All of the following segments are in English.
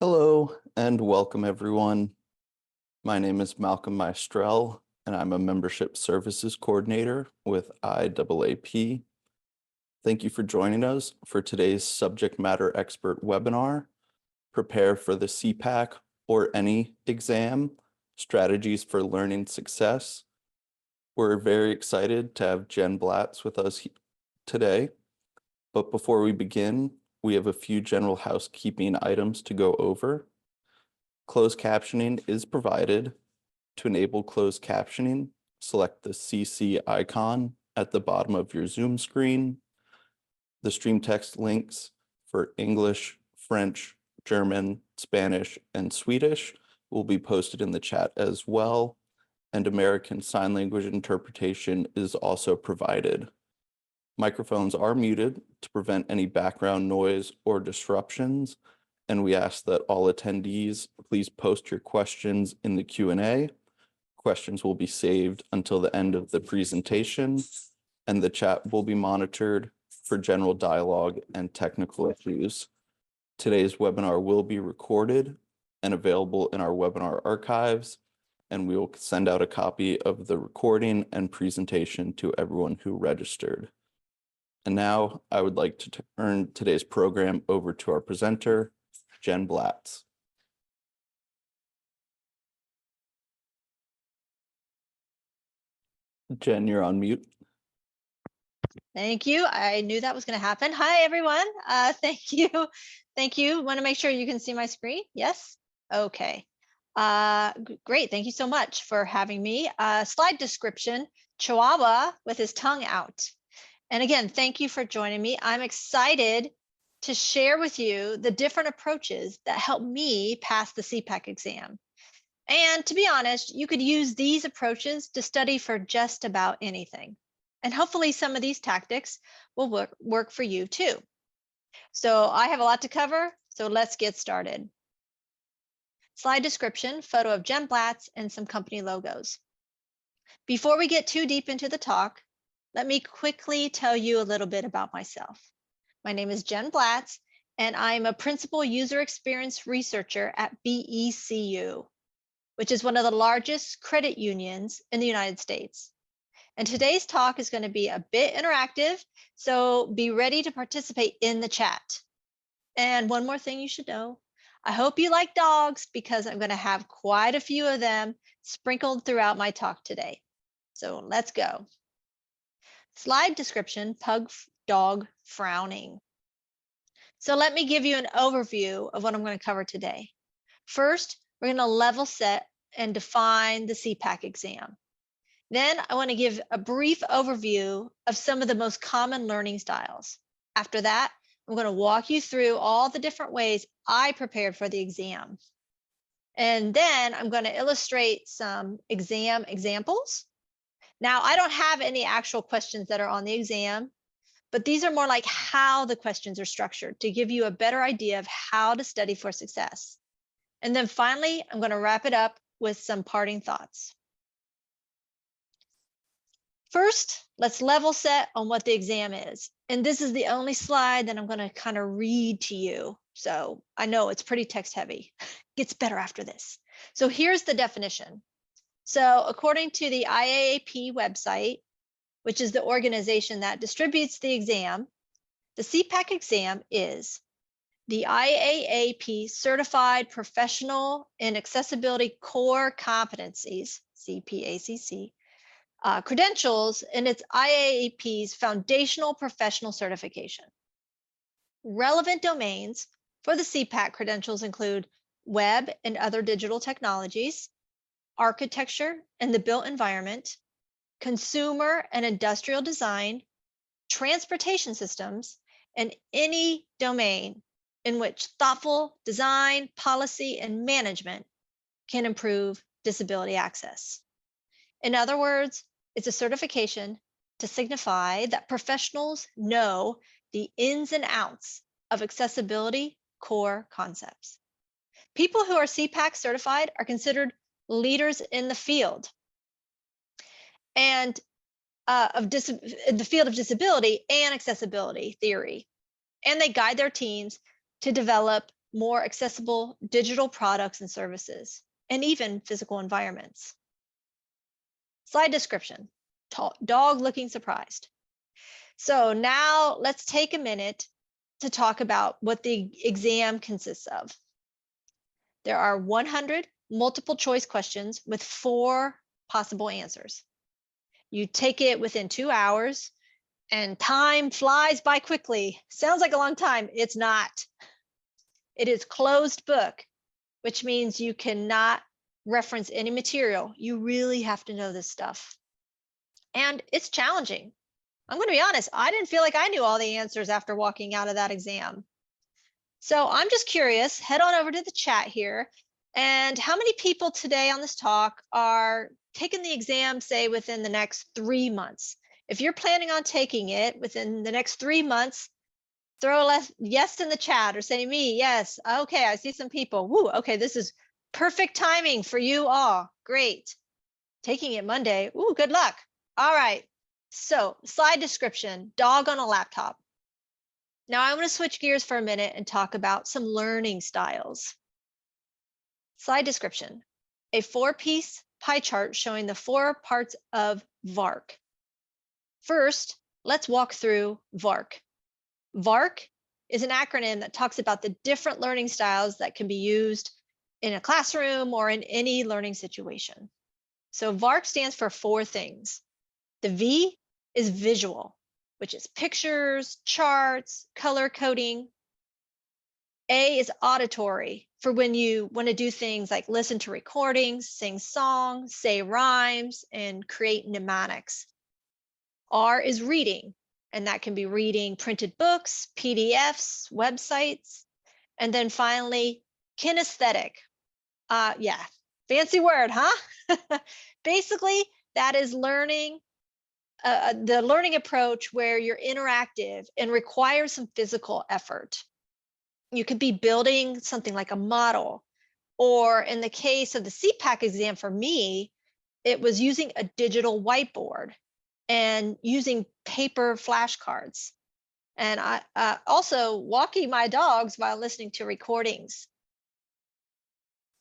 Hello and welcome everyone. My name is Malcolm Maestrel and I'm a Membership Services Coordinator with IAAP. Thank you for joining us for today's subject matter expert webinar, Prepare for the CPAC or any exam, Strategies for Learning Success. We're very excited to have Jen Blatz with us today. But before we begin, we have a few general housekeeping items to go over. Closed captioning is provided. To enable closed captioning, select the CC icon at the bottom of your Zoom screen. The stream text links for English, French, German, Spanish, and Swedish will be posted in the chat as well, and American Sign Language interpretation is also provided. Microphones are muted to prevent any background noise or disruptions, and we ask that all attendees please post your questions in the Q&A. Questions will be saved until the end of the presentation, and the chat will be monitored for general dialogue and technical issues. Today's webinar will be recorded and available in our webinar archives, and we will send out a copy of the recording and presentation to everyone who registered. And now I would like to turn today's program over to our presenter, Jen Blatz. Jen, you're on mute. Thank you. I knew that was going to happen. Hi, everyone. Thank you. Thank you. Want to make sure you can see my screen? Yes? Okay. Great. Thank you so much for having me. Slide description, Chihuahua with his tongue out. And again, thank you for joining me. I'm excited to share with you the different approaches that help me pass the CPAC exam. And to be honest, you could use these approaches to study for just about anything. And hopefully some of these tactics will work for you too. So I have a lot to cover, so let's get started. Slide description, photo of Jen Blatz and some company logos. Before we get too deep into the talk, let me quickly tell you a little bit about myself. My name is Jen Blatz, and I'm a principal user experience researcher at BECU, which is one of the largest credit unions in the United States. And today's talk is going to be a bit interactive, so be ready to participate in the chat. And one more thing you should know, I hope you like dogs because I'm going to have quite a few of them sprinkled throughout my talk today. So let's go. Slide description, pug dog frowning. So let me give you an overview of what I'm going to cover today. First, we're going to level set and define the CPAC exam. Then I want to give a brief overview of some of the most common learning styles. After that, I'm going to walk you through all the different ways I prepared for the exam. And then I'm going to illustrate some exam examples. Now, I don't have any actual questions that are on the exam, but these are more like how the questions are structured to give you a better idea of how to study for success. And then finally, I'm going to wrap it up with some parting thoughts. First, let's level set on what the exam is. And this is the only slide that I'm going to kind of read to you. So I know it's pretty text heavy. Gets better after this. So here's the definition. So according to the IAAP website, which is the organization that distributes the exam, the CPAC exam is the IAAP Certified Professional in Accessibility Core Competencies, CPACC, credentials in its IAAP's Foundational Professional Certification. Relevant domains for the CPAC credentials include web and other digital technologies, architecture and the built environment, consumer and industrial design, transportation systems, and any domain in which thoughtful design, policy, and management can improve disability access. In other words, it's a certification to signify that professionals know the ins and outs of accessibility core concepts. People who are CPAC certified are considered leaders in the field and in the field of disability and accessibility theory. And they guide their teams to develop more accessible digital products and services, and even physical environments. Slide description, dog looking surprised. So now let's take a minute to talk about what the exam consists of. There are 100 multiple choice questions with 4 possible answers. You take it within 2 hours and time flies by quickly. Sounds like a long time. It's not. It is closed book, which means you cannot reference any material. You really have to know this stuff. And it's challenging. I'm going to be honest, I didn't feel like I knew all the answers after walking out of that exam. So I'm just curious, head on over to the chat here. And how many people today on this talk are taking the exam, say, within the next 3 months? If you're planning on taking it within the next 3 months, throw a yes in the chat or say me, yes. Okay, I see some people. Woo, okay, this is perfect timing for you all. Great. Taking it Monday. Ooh, good luck. All right. So slide description, dog on a laptop. Now I'm going to switch gears for a minute and talk about some learning styles. Slide description, a 4-piece pie chart showing the 4 parts of VARC. First, let's walk through VARC. VARC is an acronym that talks about the different learning styles that can be used in a classroom or in any learning situation. So VARC stands for 4 things. The V is visual, which is pictures, charts, color coding. A is auditory, for when you want to do things like listen to recordings, sing songs, say rhymes, and create mnemonics. R is reading, and that can be reading printed books, PDFs, websites. And then finally, kinesthetic. Yeah, fancy word, huh? Basically, that is learning, the learning approach where you're interactive and requires some physical effort. You could be building something like a model, or in the case of the CPAC exam for me, it was using a digital whiteboard and using paper flashcards. And I also walking my dogs while listening to recordings.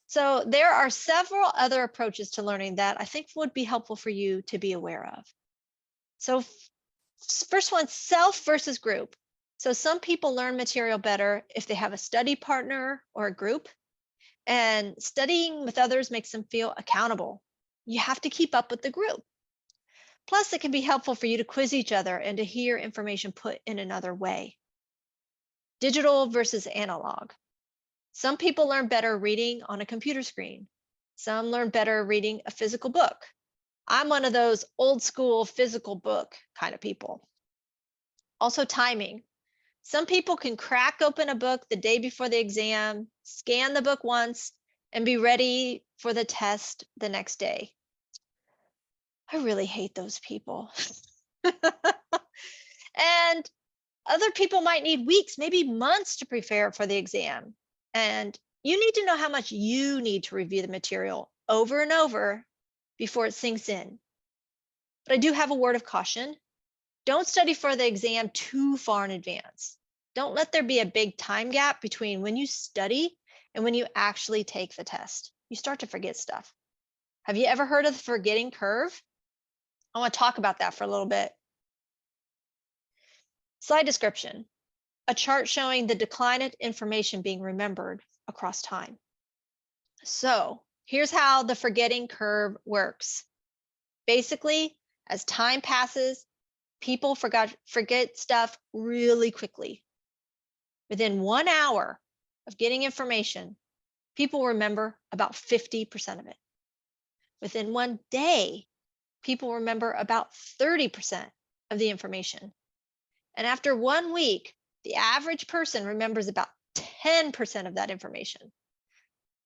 So there are several other approaches to learning that I think would be helpful for you to be aware of. So first one, self versus group. So some people learn material better if they have a study partner or a group, and studying with others makes them feel accountable. You have to keep up with the group. Plus, it can be helpful for you to quiz each other and to hear information put in another way. Digital versus analog. Some people learn better reading on a computer screen. Some learn better reading a physical book. I'm one of those old school physical book kind of people. Also timing. Some people can crack open a book the day before the exam, scan the book once, and be ready for the test the next day. I really hate those people. And other people might need weeks, maybe months to prepare for the exam. And you need to know how much you need to review the material over and over before it sinks in. But I do have a word of caution. Don't study for the exam too far in advance. Don't let there be a big time gap between when you study and when you actually take the test. You start to forget stuff. Have you ever heard of the forgetting curve? I want to talk about that for a little bit. Slide description, a chart showing the decline of information being remembered across time. So here's how the forgetting curve works. Basically, as time passes, people forget stuff really quickly. Within 1 hour of getting information, people remember about 50% of it. Within 1 day, people remember about 30% of the information. And after 1 week, the average person remembers about 10% of that information.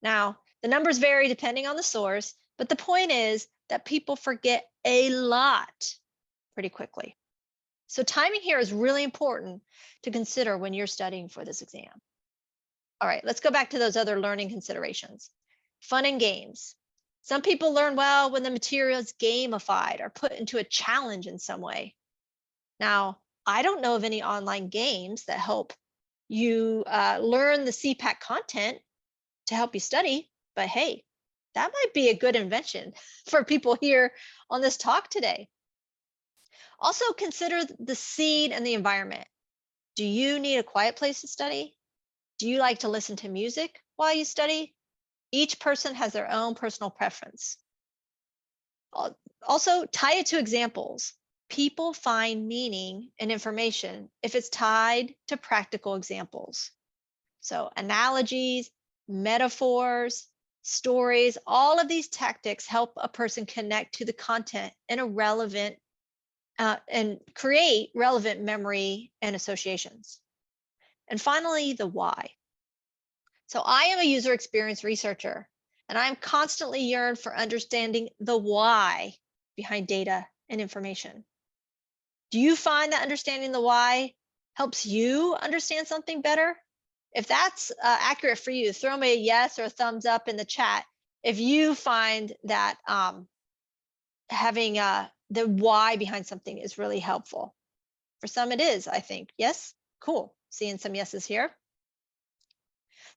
Now, the numbers vary depending on the source, but the point is that people forget a lot pretty quickly. So timing here is really important to consider when you're studying for this exam. All right, let's go back to those other learning considerations. Fun and games. Some people learn well when the material is gamified or put into a challenge in some way. Now, I don't know of any online games that help you learn the CPAC content to help you study, but hey, that might be a good invention for people here on this talk today. Also consider the seed and the environment. Do you need a quiet place to study? Do you like to listen to music while you study? Each person has their own personal preference. Also, tie it to examples. People find meaning and information if it's tied to practical examples. So analogies, metaphors, stories, all of these tactics help a person connect to the content in a relevant and create relevant memory and associations. And finally, the why. So I am a user experience researcher, and I'm constantly yearn for understanding the why behind data and information. Do you find that understanding the why helps you understand something better? If that's accurate for you, throw me a yes or a thumbs up in the chat if you find that having the why behind something is really helpful. For some it is, I think. Yes? Cool. Seeing some yeses here.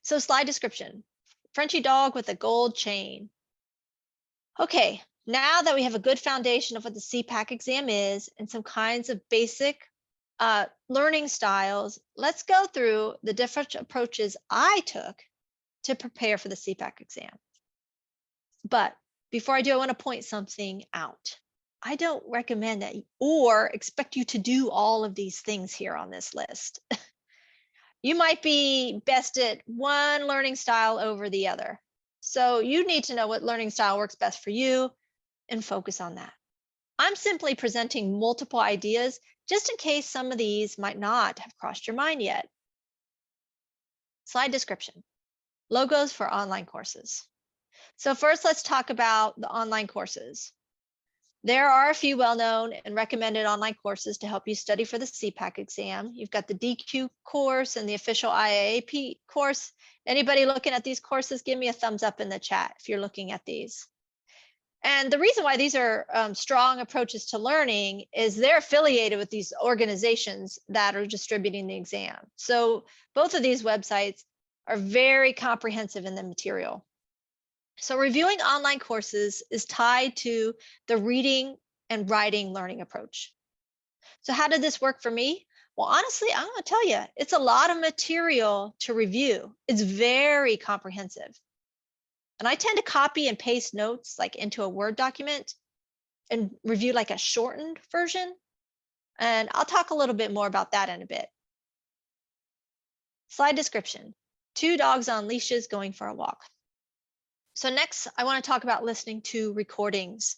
So slide description. Frenchy dog with a gold chain. Okay, now that we have a good foundation of what the CPAC exam is and some kinds of basic learning styles, let's go through the different approaches I took to prepare for the CPAC exam. But before I do, I want to point something out. I don't recommend that or expect you to do all of these things here on this list. You might be best at one learning style over the other. So you need to know what learning style works best for you and focus on that. I'm simply presenting multiple ideas just in case some of these might not have crossed your mind yet. Slide description. Logos for online courses. So first, let's talk about the online courses. There are a few well-known and recommended online courses to help you study for the CPAC exam. You've got the DQ course and the official IAAP course. Anybody looking at these courses, give me a thumbs up in the chat if you're looking at these. And the reason why these are strong approaches to learning is they're affiliated with these organizations that are distributing the exam. So both of these websites are very comprehensive in the material. So reviewing online courses is tied to the reading and writing learning approach. So how did this work for me? Well, honestly, I'm going to tell you, it's a lot of material to review. It's very comprehensive. And I tend to copy and paste notes like into a Word document and review like a shortened version. And I'll talk a little bit more about that in a bit. Slide description. 2 dogs on leashes going for a walk. So next, I want to talk about listening to recordings.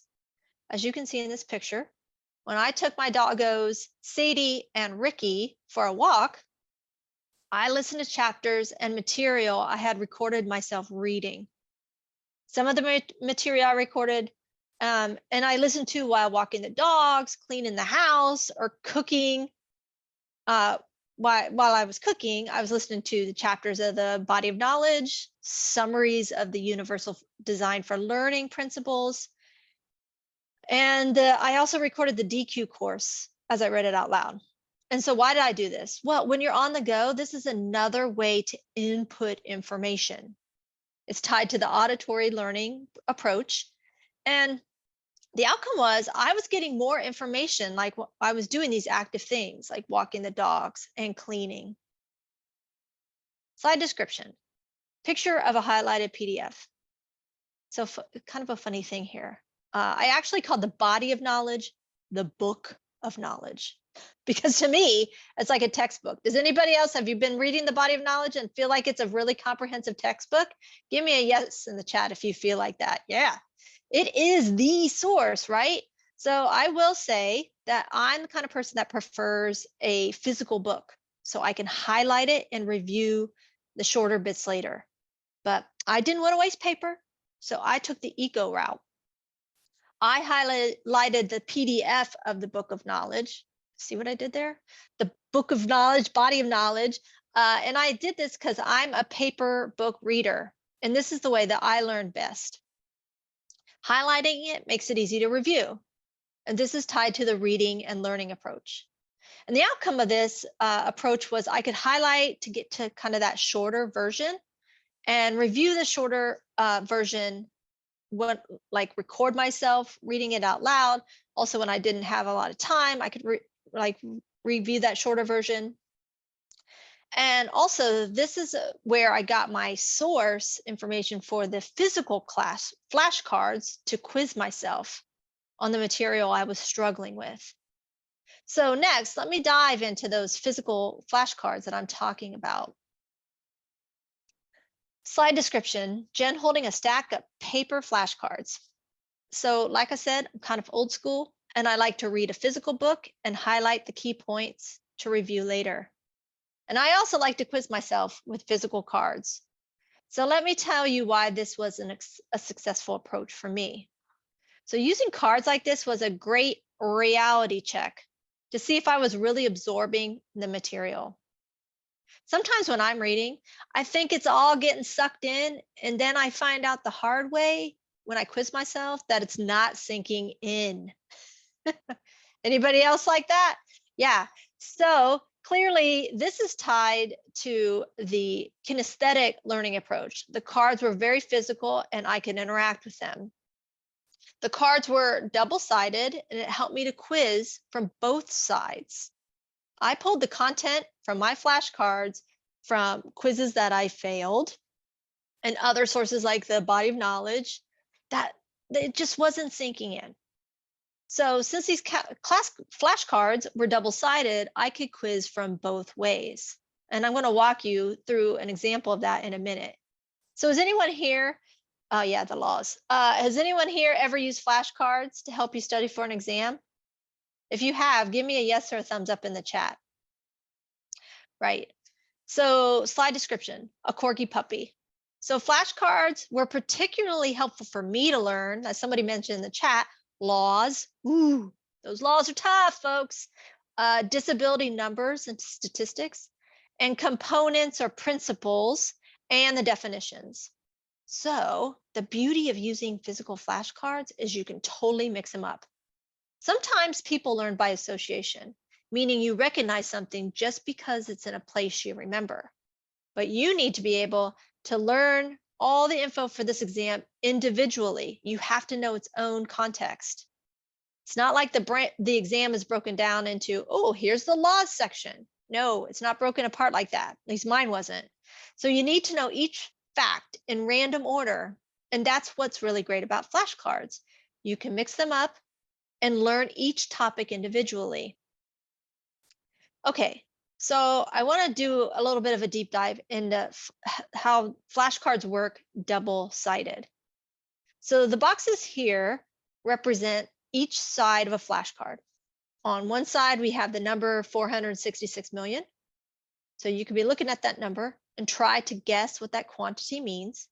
As you can see in this picture, when I took my doggos, Sadie and Ricky, for a walk, I listened to chapters and material I had recorded myself reading. Some of the material I recorded and I listened to while walking the dogs, cleaning the house, or cooking. While I was cooking, I was listening to the chapters of the Body of Knowledge, summaries of the Universal Design for Learning principles. And I also recorded the DQ course as I read it out loud. And so why did I do this? Well, when you're on the go, this is another way to input information. It's tied to the auditory learning approach. And the outcome was I was getting more information, like I was doing these active things like walking the dogs and cleaning. Slide description. Picture of a highlighted PDF. So kind of a funny thing here. I actually called the body of knowledge the book of knowledge, because to me, it's like a textbook. Does anybody else, have you been reading the body of knowledge and feel like it's a really comprehensive textbook? Give me a yes in the chat if you feel like that. Yeah. It is the source, right? So I will say that I'm the kind of person that prefers a physical book so I can highlight it and review the shorter bits later. But I didn't want to waste paper, so I took the eco route. I highlighted the PDF of the book of knowledge. See what I did there? The book of knowledge, body of knowledge. And I did this because I'm a paper book reader, and this is the way that I learn best. Highlighting it makes it easy to review. And this is tied to the reading and learning approach. And the outcome of this approach was I could highlight to get to kind of that shorter version and review the shorter version, what, like record myself reading it out loud. Also, when I didn't have a lot of time, I could review that shorter version. And also, this is where I got my source information for the physical class flashcards to quiz myself on the material I was struggling with. So next, let me dive into those physical flashcards that I'm talking about. Slide description, Jen holding a stack of paper flashcards. So like I said, I'm kind of old school, and I like to read a physical book and highlight the key points to review later. And I also like to quiz myself with physical cards. So let me tell you why this was a successful approach for me. So using cards like this was a great reality check to see if I was really absorbing the material. Sometimes when I'm reading, I think it's all getting sucked in, and then I find out the hard way when I quiz myself that it's not sinking in. Anybody else like that? Yeah. So clearly, this is tied to the kinesthetic learning approach. The cards were very physical, and I could interact with them. The cards were double-sided, and it helped me to quiz from both sides. I pulled the content from my flashcards from quizzes that I failed and other sources like the body of knowledge that it just wasn't sinking in. So since these flashcards were double-sided, I could quiz from both ways. And I'm going to walk you through an example of that in a minute. So is anyone here? Yeah, the laws. Has anyone here ever used flashcards to help you study for an exam? If you have, give me a yes or a thumbs up in the chat. Right. So slide description, a corgi puppy. So flashcards were particularly helpful for me to learn, as somebody mentioned in the chat, laws. Ooh, those laws are tough, folks. Disability numbers and statistics, and components or principles, and the definitions. So the beauty of using physical flashcards is you can totally mix them up. Sometimes people learn by association, meaning you recognize something just because it's in a place you remember. But you need to be able to learn all the info for this exam individually. You have to know its own context. It's not like the exam is broken down into, oh, here's the laws section. No, it's not broken apart like that. At least mine wasn't. So you need to know each fact in random order. And that's what's really great about flashcards. You can mix them up and learn each topic individually. Okay, so I want to do a little bit of a deep dive into how flashcards work double-sided. So the boxes here represent each side of a flashcard. On one side, we have the number 466 million. So you could be looking at that number and try to guess what that quantity means.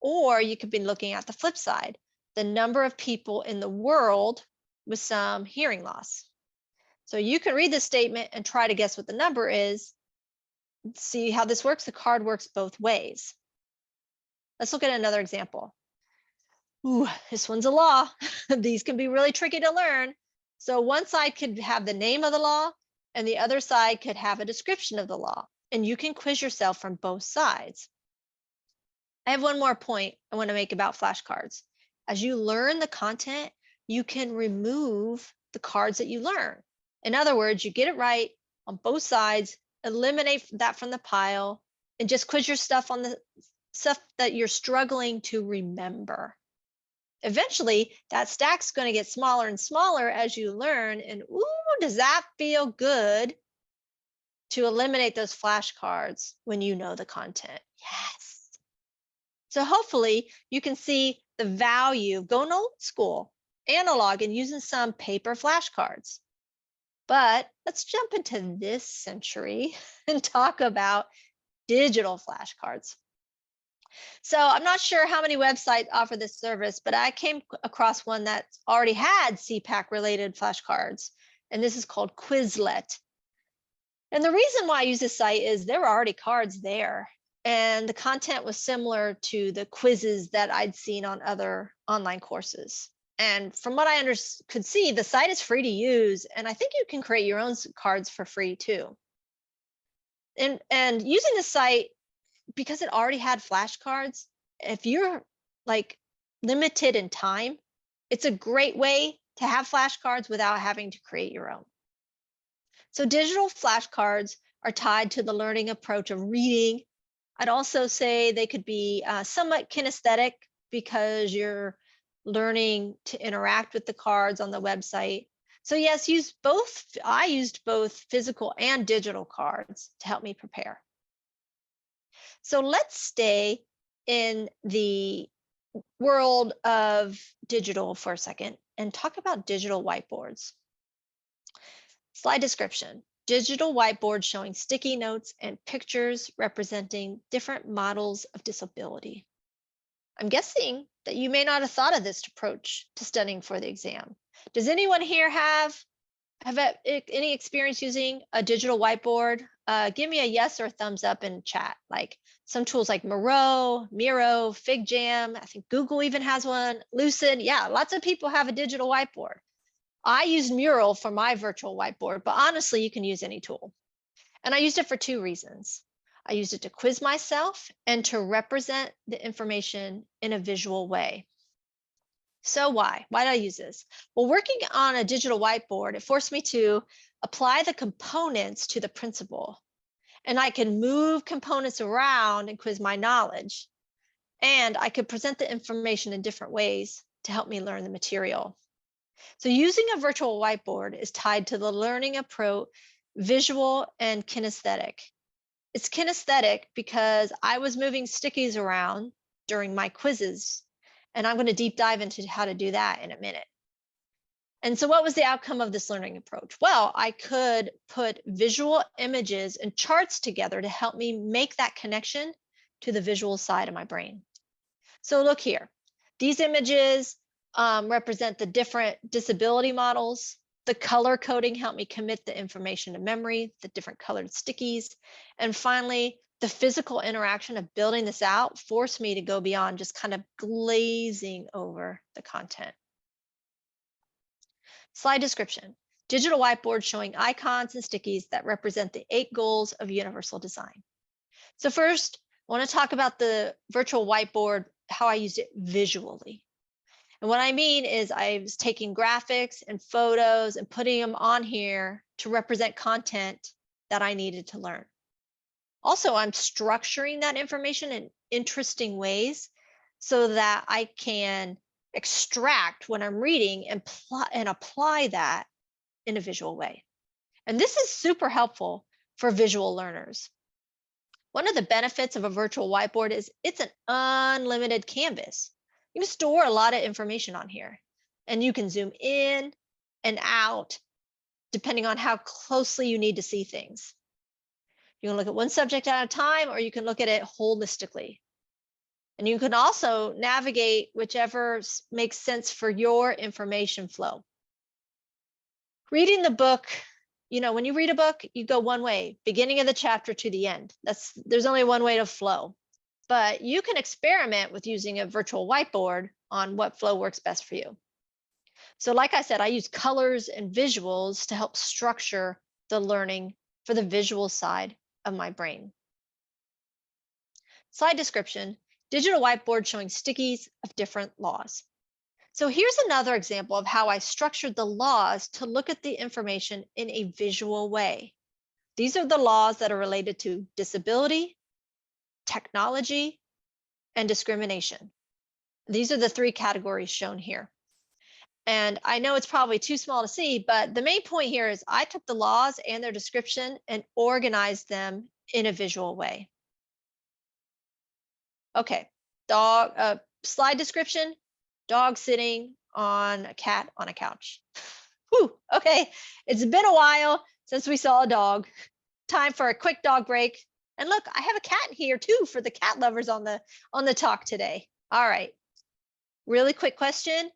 Or you could be looking at the flip side, the number of people in the world with some hearing loss. So you can read this statement and try to guess what the number is. See how this works? The card works both ways. Let's look at another example. Ooh, this one's a law. These can be really tricky to learn. So one side could have the name of the law, and the other side could have a description of the law. And you can quiz yourself from both sides. I have one more point I want to make about flashcards. As you learn the content, you can remove the cards that you learn. In other words, you get it right on both sides, eliminate that from the pile, and just quiz your stuff on the stuff that you're struggling to remember. Eventually, that stack's going to get smaller and smaller as you learn, and ooh, does that feel good to eliminate those flashcards when you know the content? Yes. So hopefully you can see the value of going old school, analog, and using some paper flashcards. But let's jump into this century and talk about digital flashcards. So I'm not sure how many websites offer this service, but I came across one that already had CPAC related flashcards, and this is called Quizlet. And the reason why I use this site is there were already cards there, and the content was similar to the quizzes that I'd seen on other online courses. And from what I could see, the site is free to use, and I think you can create your own cards for free too. And using the site, because it already had flashcards, if you're like limited in time, it's a great way to have flashcards without having to create your own. So digital flashcards are tied to the learning approach of reading. I'd also say they could be somewhat kinesthetic because you're learning to interact with the cards on the website. So yes, I used both physical and digital cards to help me prepare. So let's stay in the world of digital for a second and talk about digital whiteboards. Slide description. Digital whiteboard showing sticky notes and pictures representing different models of disability. I'm guessing that you may not have thought of this approach to studying for the exam. Does anyone here have any experience using a digital whiteboard? Give me a yes or a thumbs up in chat. Like some tools like Miro, FigJam, I think Google even has one, Lucid. Yeah, lots of people have a digital whiteboard. I used Mural for my virtual whiteboard, but honestly, you can use any tool. And I used it for 2 reasons. I used it to quiz myself and to represent the information in a visual way. So why? Why did I use this? Well, working on a digital whiteboard, it forced me to apply the components to the principle. And I can move components around and quiz my knowledge. And I could present the information in different ways to help me learn the material. So using a virtual whiteboard is tied to the learning approach, visual and kinesthetic. It's kinesthetic because I was moving stickies around during my quizzes, and I'm going to deep dive into how to do that in a minute. And so what was the outcome of this learning approach? Well, I could put visual images and charts together to help me make that connection to the visual side of my brain. So look here, these images represent the different disability models. The color coding helped me commit the information to memory, the different colored stickies. And finally, the physical interaction of building this out forced me to go beyond just kind of glazing over the content. Slide description. Digital whiteboard showing icons and stickies that represent the 8 goals of universal design. So first, I want to talk about the virtual whiteboard, how I used it visually. And what I mean is I was taking graphics and photos and putting them on here to represent content that I needed to learn. Also, I'm structuring that information in interesting ways so that I can extract when I'm reading and apply that in a visual way. And this is super helpful for visual learners. One of the benefits of a virtual whiteboard is it's an unlimited canvas. You can store a lot of information on here, and you can zoom in and out depending on how closely you need to see things. You can look at one subject at a time, or you can look at it holistically. And you can also navigate whichever makes sense for your information flow. Reading the book, you know, when you read a book, you go one way, beginning of the chapter to the end. There's only one way to flow. But you can experiment with using a virtual whiteboard on what flow works best for you. So like I said, I use colors and visuals to help structure the learning for the visual side of my brain. Slide description, digital whiteboard showing stickies of different laws. So here's another example of how I structured the laws to look at the information in a visual way. These are the laws that are related to disability, technology, and discrimination. These are the 3 categories shown here. And I know it's probably too small to see, but the main point here is I took the laws and their description and organized them in a visual way. Okay, slide description, dog sitting on a cat on a couch. Whew, okay, it's been a while since we saw a dog. Time for a quick dog break. And look, I have a cat here too for the cat lovers on the talk today. All right, really quick question.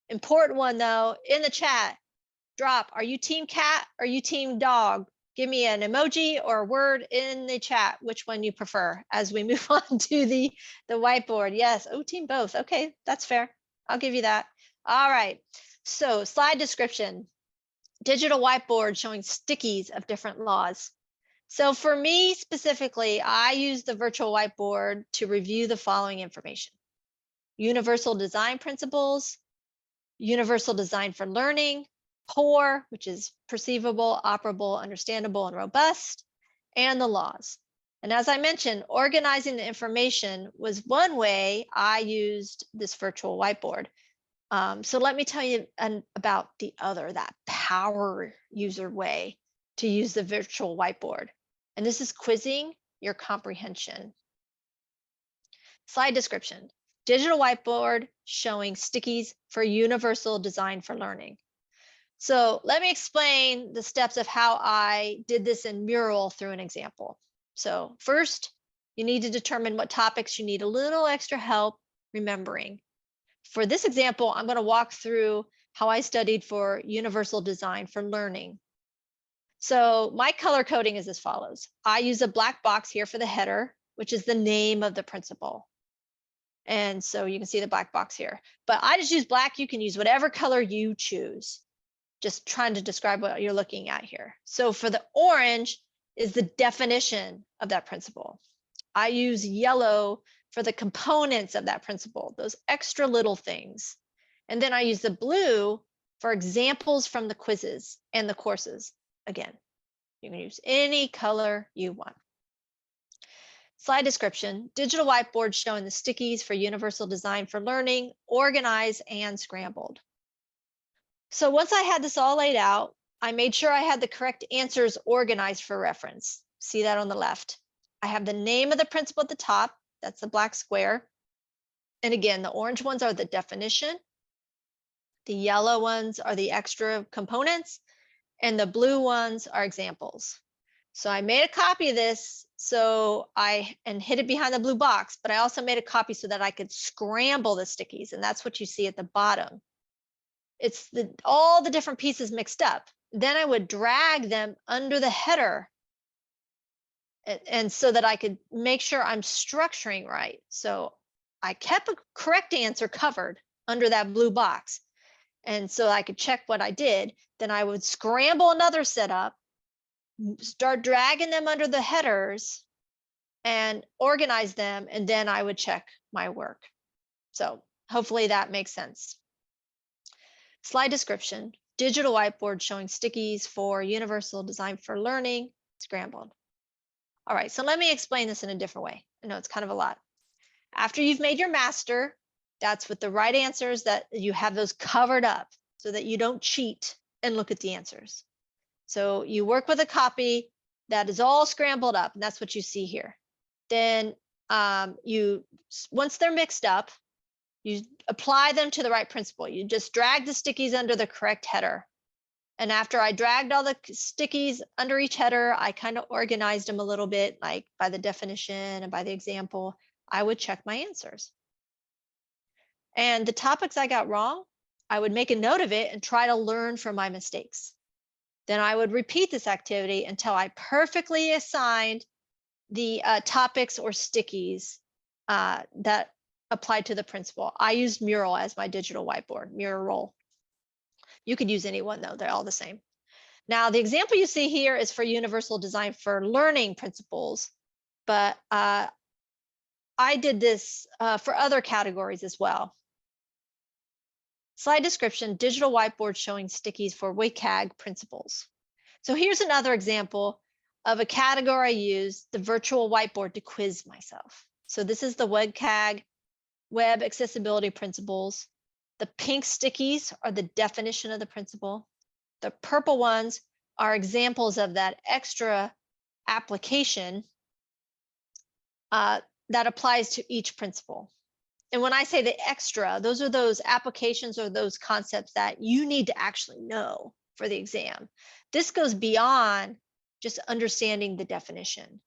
Important one though, in the chat, drop, are you team cat or are you team dog? Give me an emoji or a word in the chat, which one you prefer as we move on to the whiteboard. Yes, oh, team both. Okay, that's fair. I'll give you that. All right. So slide description, digital whiteboard showing stickies of different laws. So for me specifically, I use the virtual whiteboard to review the following information: universal design principles, universal design for learning, POUR, which is perceivable, operable, understandable, and robust, and the laws. And as I mentioned, organizing the information was one way I used this virtual whiteboard. So let me tell you about the other, that power user way to use the virtual whiteboard. And this is quizzing your comprehension. Slide description, digital whiteboard showing stickies for universal design for learning. So let me explain the steps of how I did this in Mural through an example. So first, you need to determine what topics you need a little extra help remembering. For this example, I'm going to walk through how I studied for universal design for learning. So my color coding is as follows. I use a black box here for the header, which is the name of the principal. And so you can see the black box here, but I just use black. You can use whatever color you choose. Just trying to describe what you're looking at here. So for the orange is the definition of that principle. I use yellow for the components of that principle, those extra little things. And then I use the blue for examples from the quizzes and the courses. Again, you can use any color you want. Slide description, digital whiteboard showing the stickies for universal design for learning, organized and scrambled. So once I had this all laid out, I made sure I had the correct answers organized for reference. See that on the left. I have the name of the principle at the top. That's the black square. And again, the orange ones are the definition. The yellow ones are the extra components. And the blue ones are examples. So I made a copy of this and hid it behind the blue box, but I also made a copy so that I could scramble the stickies. And that's what you see at the bottom. It's all the different pieces mixed up. Then I would drag them under the header and so that I could make sure I'm structuring right. So I kept a correct answer covered under that blue box. And so I could check what I did. Then I would scramble another setup, start dragging them under the headers and organize them. And then I would check my work. So hopefully that makes sense. Slide description, digital whiteboard showing stickies for universal design for learning, scrambled. All right, so let me explain this in a different way. I know it's kind of a lot. After you've made your master, that's with the right answers, that you have those covered up so that you don't cheat and look at the answers. So you work with a copy that is all scrambled up, and that's what you see here. Then once they're mixed up, you apply them to the right principle. You just drag the stickies under the correct header. And after I dragged all the stickies under each header, I kind of organized them a little bit, like by the definition and by the example. I would check my answers. And the topics I got wrong, I would make a note of it and try to learn from my mistakes. Then I would repeat this activity until I perfectly assigned the topics or stickies that applied to the principle. I used Mural as my digital whiteboard, Mural. You could use any one though, they're all the same. Now, the example you see here is for universal design for learning principles, but I did this for other categories as well. Slide description, digital whiteboard showing stickies for WCAG principles. So here's another example of a category I used, the virtual whiteboard, to quiz myself. So this is the WCAG, Web Accessibility Principles. The pink stickies are the definition of the principle. The purple ones are examples of that extra application that applies to each principle. And when I say the extra, those are those applications or those concepts that you need to actually know for the exam. This goes beyond just understanding the definition.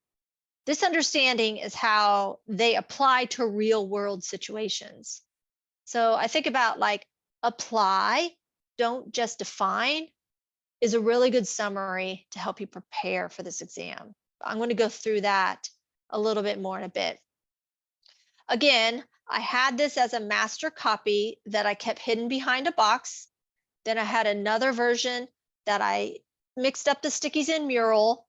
This understanding is how they apply to real world situations. So I think about like apply, don't just define, is a really good summary to help you prepare for this exam. I'm going to go through that a little bit more in a bit. Again, I had this as a master copy that I kept hidden behind a box. Then I had another version that I mixed up the stickies in Mural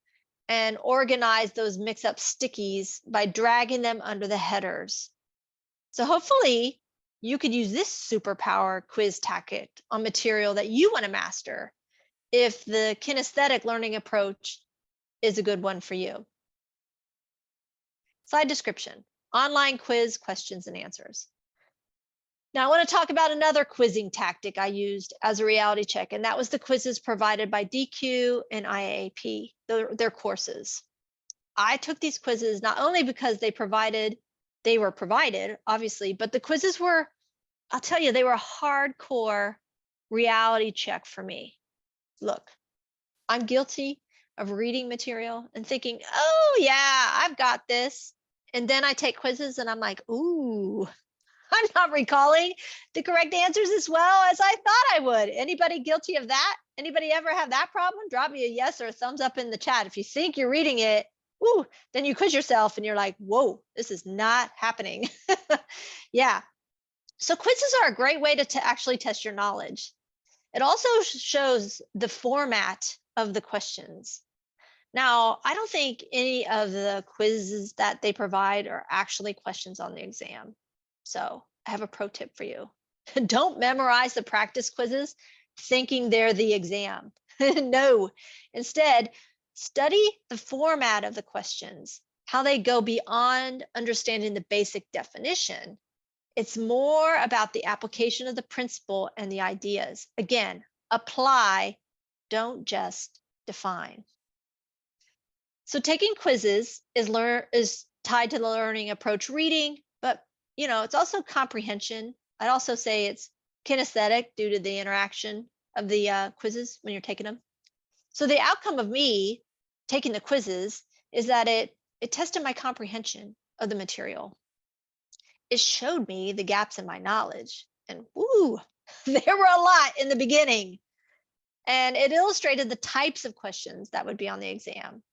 and organized those mix up stickies by dragging them under the headers. So hopefully you could use this superpower quiz tactic on material that you want to master if the kinesthetic learning approach is a good one for you. Slide description, online quiz questions and answers. Now I want to talk about another quizzing tactic I used as a reality check, and that was the quizzes provided by DQ and IAAP, their courses. I took these quizzes not only because they were provided, obviously, but the quizzes were, I'll tell you, they were a hardcore reality check for me. Look, I'm guilty of reading material and thinking, oh yeah, I've got this. And then I take quizzes and I'm like, ooh, I'm not recalling the correct answers as well as I thought I would. Anybody guilty of that? Anybody ever have that problem? Drop me a yes or a thumbs up in the chat. If you think you're reading it, ooh, then you quiz yourself and you're like, whoa, this is not happening. Yeah. So quizzes are a great way to actually test your knowledge. It also shows the format of the questions. Now, I don't think any of the quizzes that they provide are actually questions on the exam. So I have a pro tip for you. Don't memorize the practice quizzes thinking they're the exam. No, instead, study the format of the questions, how they go beyond understanding the basic definition. It's more about the application of the principle and the ideas. Again, apply, don't just define. So taking quizzes is tied to the learning approach reading, but it's also comprehension. I'd also say it's kinesthetic due to the interaction of the quizzes when you're taking them. So the outcome of me taking the quizzes is that it tested my comprehension of the material. It showed me the gaps in my knowledge, and woo, there were a lot in the beginning. And it illustrated the types of questions that would be on the exam.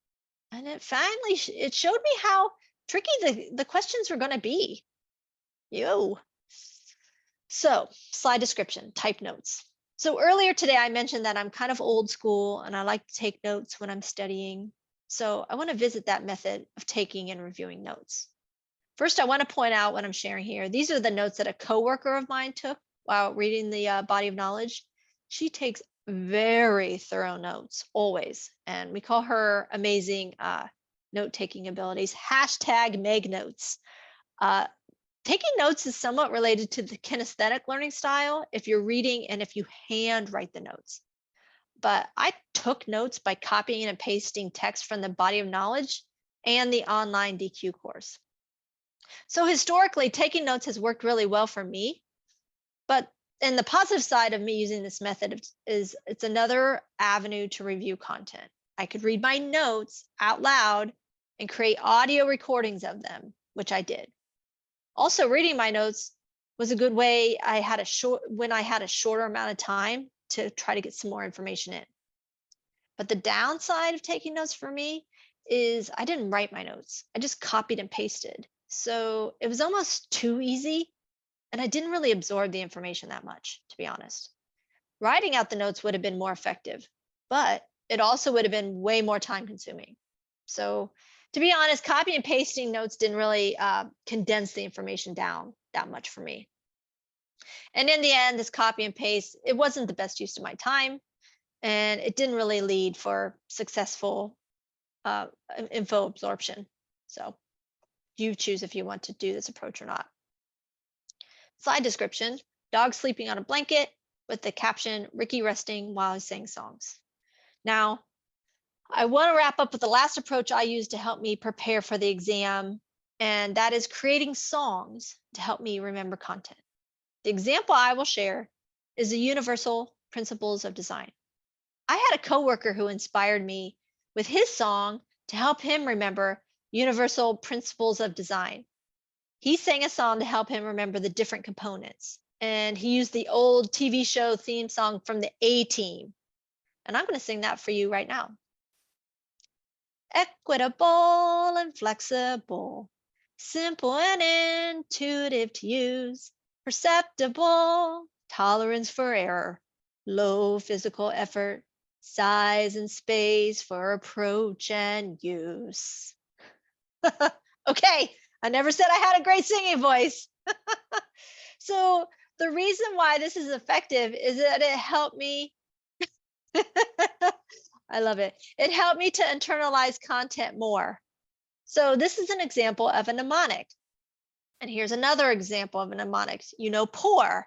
And it finally, it showed me how tricky the questions were going to be. Yo. So slide description, type notes. So earlier today, I mentioned that I'm kind of old school and I like to take notes when I'm studying. So I want to visit that method of taking and reviewing notes. First, I want to point out what I'm sharing here. These are the notes that a coworker of mine took while reading the body of knowledge. She takes very thorough notes always, and we call her amazing note-taking abilities. Hashtag Meg Notes. Taking notes is somewhat related to the kinesthetic learning style if you're reading and if you hand write the notes. But I took notes by copying and pasting text from the body of knowledge and the online DQ course. So historically, taking notes has worked really well for me, but and the positive side of me using this method is it's another avenue to review content. I could read my notes out loud and create audio recordings of them, which I did. Also, reading my notes was a good way when I had a shorter amount of time to try to get some more information in. But the downside of taking notes for me is I didn't write my notes. I just copied and pasted. So it was almost too easy. And I didn't really absorb the information that much, to be honest. Writing out the notes would have been more effective, but it also would have been way more time consuming. So to be honest, copy and pasting notes didn't really condense the information down that much for me. And in the end, this copy and paste, it wasn't the best use of my time, and it didn't really lead for successful info absorption. So you choose if you want to do this approach or not. Slide description, dog sleeping on a blanket with the caption, Ricky resting while he sang songs. Now, I want to wrap up with the last approach I use to help me prepare for the exam, and that is creating songs to help me remember content. The example I will share is the universal principles of design. I had a coworker who inspired me with his song to help him remember universal principles of design. He sang a song to help him remember the different components. And he used the old TV show theme song from the A-Team. And I'm going to sing that for you right now. Equitable and flexible, simple and intuitive to use, perceptible, tolerance for error, low physical effort, size and space for approach and use. Okay, I never said I had a great singing voice. So the reason why this is effective is that it helped me. I love it. It helped me to internalize content more. So this is an example of a mnemonic. And here's another example of a mnemonic. You know, POUR,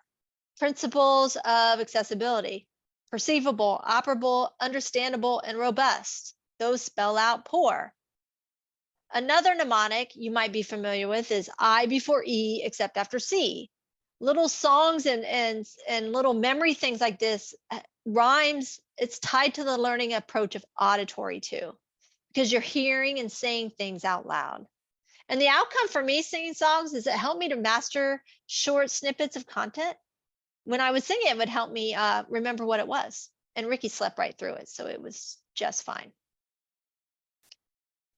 principles of accessibility, perceivable, operable, understandable, and robust. Those spell out POUR. Another mnemonic you might be familiar with is I before E except after C. Little songs and little memory things like this, rhymes, it's tied to the learning approach of auditory too, because you're hearing and saying things out loud. And the outcome for me singing songs is it helped me to master short snippets of content. When I would sing it, it would help me remember what it was. And Ricky slept right through it, so it was just fine.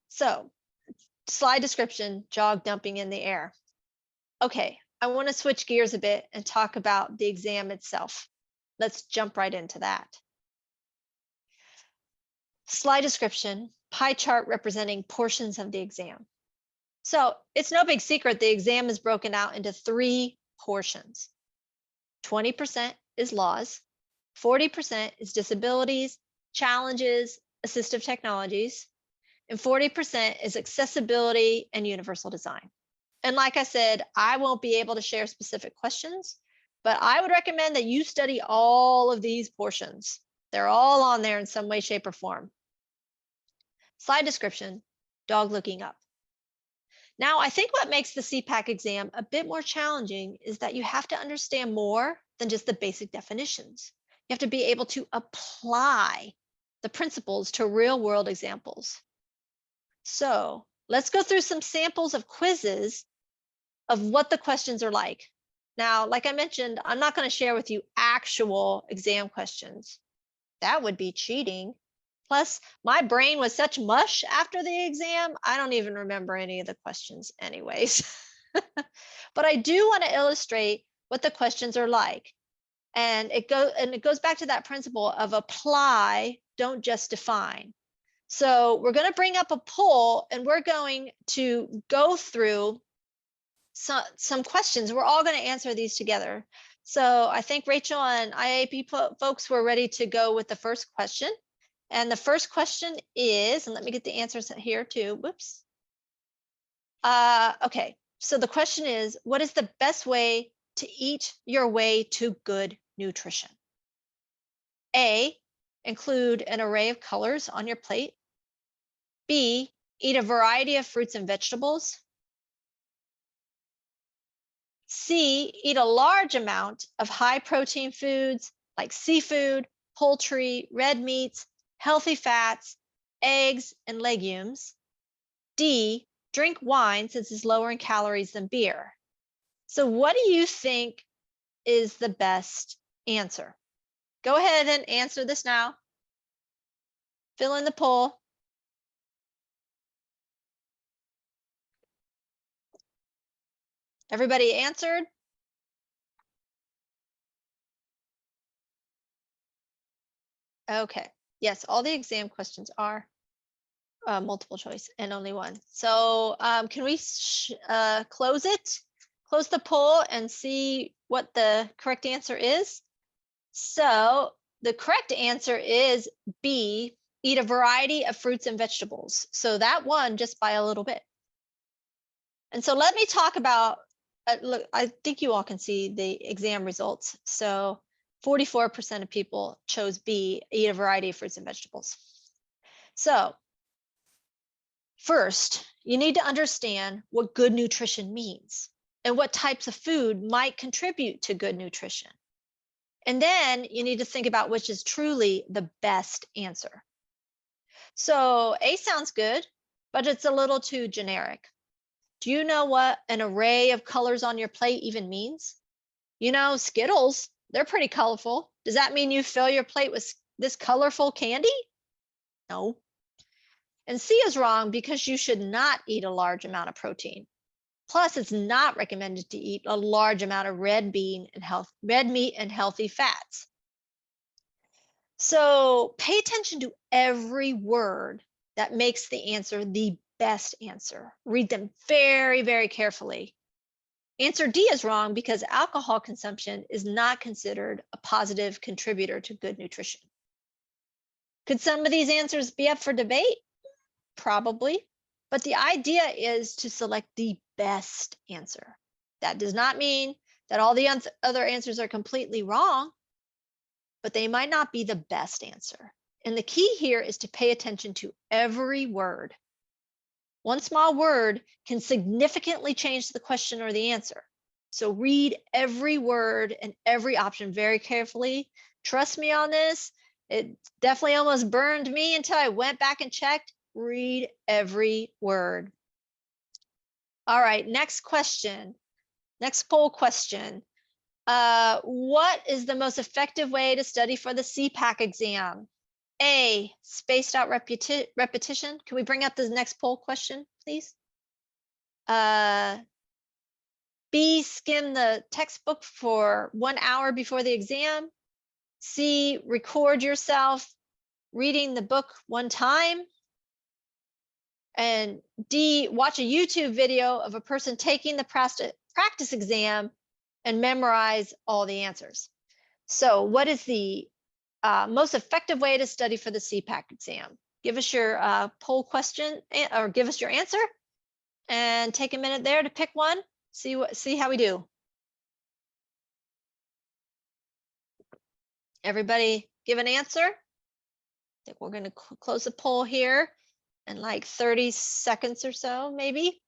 So, slide description, jog dumping in the air. Okay, I want to switch gears a bit and talk about the exam itself. Let's jump right into that. Slide description, pie chart representing portions of the exam. So it's no big secret the exam is broken out into 3 portions. 20% is laws, 40% is disabilities, challenges, assistive technologies, and 40% is accessibility and universal design. And like I said, I won't be able to share specific questions, but I would recommend that you study all of these portions. They're all on there in some way, shape, or form. Slide description, dog looking up. Now, I think what makes the CPAC exam a bit more challenging is that you have to understand more than just the basic definitions. You have to be able to apply the principles to real-world examples. So let's go through some samples of quizzes of what the questions are like. Now, like I mentioned, I'm not going to share with you actual exam questions. That would be cheating. Plus, my brain was such mush after the exam, I don't even remember any of the questions anyways. But I do want to illustrate what the questions are like. And it goes back to that principle of apply, don't just define. So we're going to bring up a poll and we're going to go through some questions. We're all going to answer these together. So I think Rachel and IAP folks were ready to go with the first question. And the first question is, and let me get the answers here too. Whoops. Okay, so the question is, what is the best way to eat your way to good nutrition? A, include an array of colors on your plate. B, eat a variety of fruits and vegetables. C, eat a large amount of high protein foods like seafood, poultry, red meats, healthy fats, eggs, and legumes. D, drink wine since it's lower in calories than beer. So what do you think is the best answer? Go ahead and answer this now. Fill in the poll. Everybody answered? Okay. Yes, all the exam questions are multiple choice and only one. So can we close it? Close the poll and see what the correct answer is? So the correct answer is B, eat a variety of fruits and vegetables. So that won just by a little bit. And so let me talk about, look, I think you all can see the exam results. So 44% of people chose B, eat a variety of fruits and vegetables. So first, you need to understand what good nutrition means and what types of food might contribute to good nutrition. And then you need to think about which is truly the best answer. So A sounds good, but it's a little too generic. Do you know what an array of colors on your plate even means? You know, Skittles, they're pretty colorful. Does that mean you fill your plate with this colorful candy? No. And C is wrong because you should not eat a large amount of protein. Plus, it's not recommended to eat a large amount of red meat and healthy fats. So pay attention to every word that makes the answer the best answer. Read them very, very carefully. Answer D is wrong because alcohol consumption is not considered a positive contributor to good nutrition. Could some of these answers be up for debate? Probably. But the idea is to select the best answer. That does not mean that all the other answers are completely wrong, but they might not be the best answer. And the key here is to pay attention to every word. One small word can significantly change the question or the answer. So read every word and every option very carefully. Trust me on this. It definitely almost burned me until I went back and checked. Read every word. All right, next question. Next poll question. What is the most effective way to study for the CPAC exam? A, spaced out repetition. Can we bring up the next poll question, please? B, skim the textbook for 1 hour before the exam. C, record yourself reading the book 1 time. And D, watch a YouTube video of a person taking the practice exam and memorize all the answers. So what is the most effective way to study for the CPAC exam? Give us your poll question or give us your answer and take a minute there to pick one. See how we do. Everybody give an answer. I think we're going to close the poll here in like 30 seconds or so, maybe.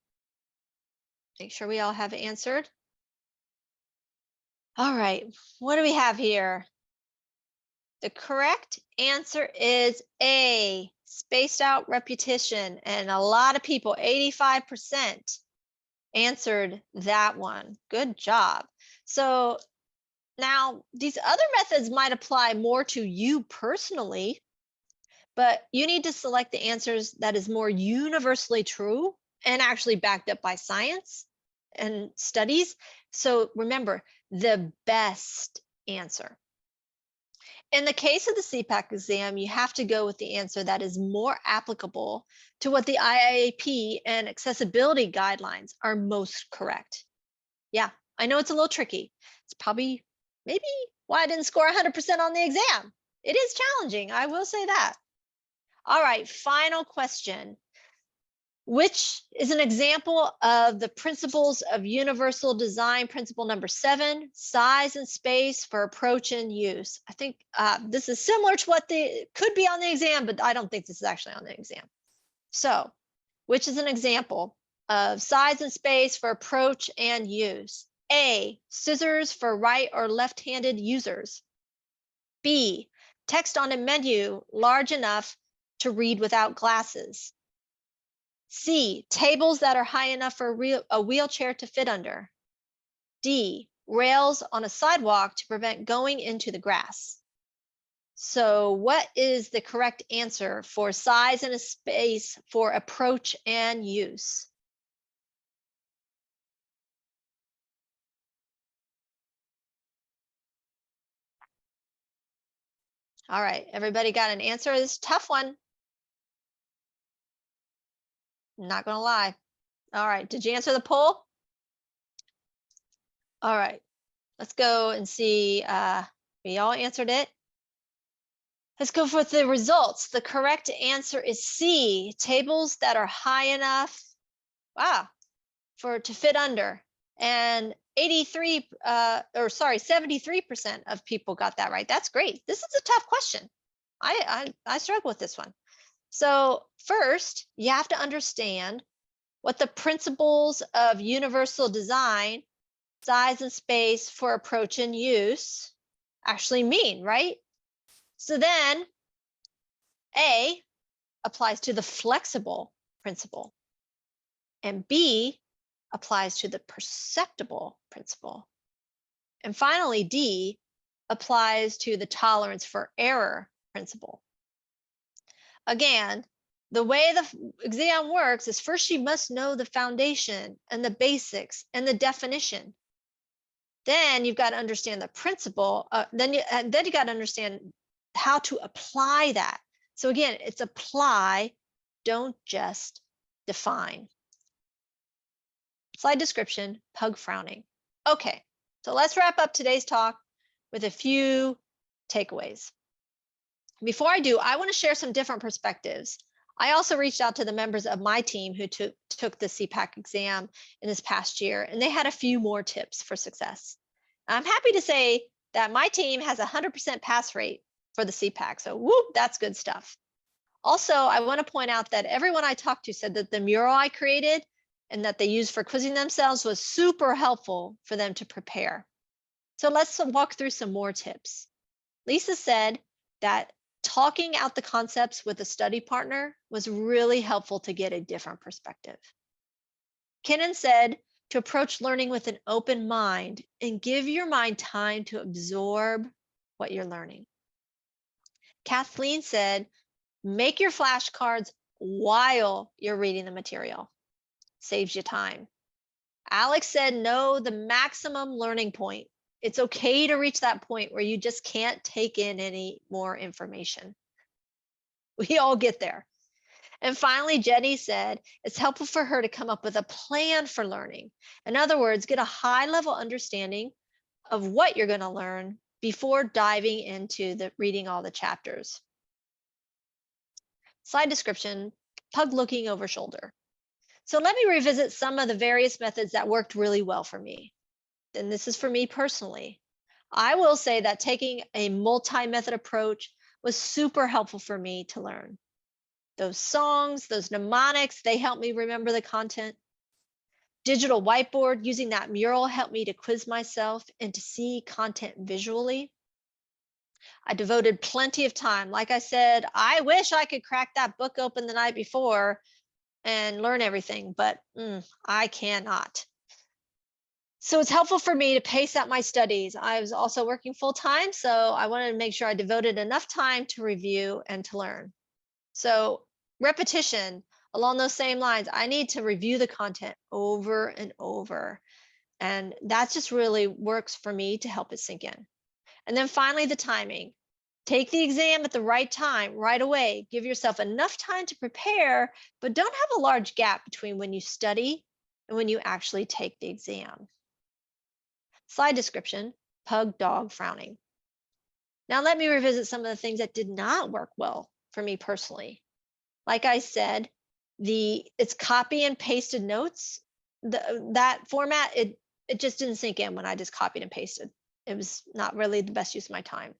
Make sure we all have answered. All right, what do we have here? The correct answer is A, spaced out repetition. And a lot of people, 85%, answered that one. Good job. So now these other methods might apply more to you personally, but you need to select the answers that is more universally true and actually backed up by science and studies. So remember, the best answer. In the case of the CPAC exam, you have to go with the answer that is more applicable to what the IAP and accessibility guidelines are most correct. Yeah, I know it's a little tricky. It's probably maybe why I didn't score 100% on the exam. It is challenging, I will say that. All right, final question. Which is an example of the principles of universal design, principle number 7, size and space for approach and use. I think this is similar to what could be on the exam, but I don't think this is actually on the exam. So, which is an example of size and space for approach and use? A, scissors for right or left-handed users. B, text on a menu large enough to read without glasses. C, tables that are high enough for a wheelchair to fit under. D, rails on a sidewalk to prevent going into the grass. So what is the correct answer for size and a space for approach and use? All right, everybody got an answer? This is a tough one. Not gonna lie. All right, did you answer the poll? All right, let's go and see. We all answered it. Let's go for the results. The correct answer is C, tables that are high enough, to fit under. And 73% of people got that right. That's great. This is a tough question. I struggle with this one. So first, you have to understand what the principles of universal design, size and space for approach and use actually mean, right? So then A applies to the flexible principle, and B applies to the perceptible principle. And finally, D applies to the tolerance for error principle. Again, the way the exam works is first you must know the foundation and the basics and the definition. Then you've got to understand the principle. Then you got to understand how to apply that. So again, it's apply, don't just define. Slide description, pug frowning. Okay, so let's wrap up today's talk with a few takeaways. Before I do, I want to share some different perspectives. I also reached out to the members of my team who took the CPAC exam in this past year, and they had a few more tips for success. I'm happy to say that my team has a 100% pass rate for the CPAC, so whoop, that's good stuff. Also, I want to point out that everyone I talked to said that the mural I created and that they used for quizzing themselves was super helpful for them to prepare. So let's walk through some more tips. Lisa said that talking out the concepts with a study partner was really helpful to get a different perspective. Kennan said to approach learning with an open mind and give your mind time to absorb what you're learning. Kathleen said, make your flashcards while you're reading the material. Saves you time. Alex said, know the maximum learning point. It's okay to reach that point where you just can't take in any more information. We all get there. And finally, Jenny said it's helpful for her to come up with a plan for learning. In other words, get a high-level understanding of what you're going to learn before diving into reading all the chapters. Slide description, pug looking over shoulder. So let me revisit some of the various methods that worked really well for me. And this is for me personally. I will say that taking a multi-method approach was super helpful for me to learn. Those songs, those mnemonics, they helped me remember the content. Digital whiteboard, using that mural helped me to quiz myself and to see content visually. I devoted plenty of time. Like I said, I wish I could crack that book open the night before and learn everything, but I cannot. So it's helpful for me to pace out my studies. I was also working full time, so I wanted to make sure I devoted enough time to review and to learn. So repetition, along those same lines, I need to review the content over and over. And that just really works for me to help it sink in. And then finally, the timing. Take the exam at the right time, right away. Give yourself enough time to prepare, but don't have a large gap between when you study and when you actually take the exam. Slide description, pug dog frowning. Now let me revisit some of the things that did not work well for me personally. Like I said, it's copy and pasted notes. That format, it just didn't sink in when I just copied and pasted. It was not really the best use of my time.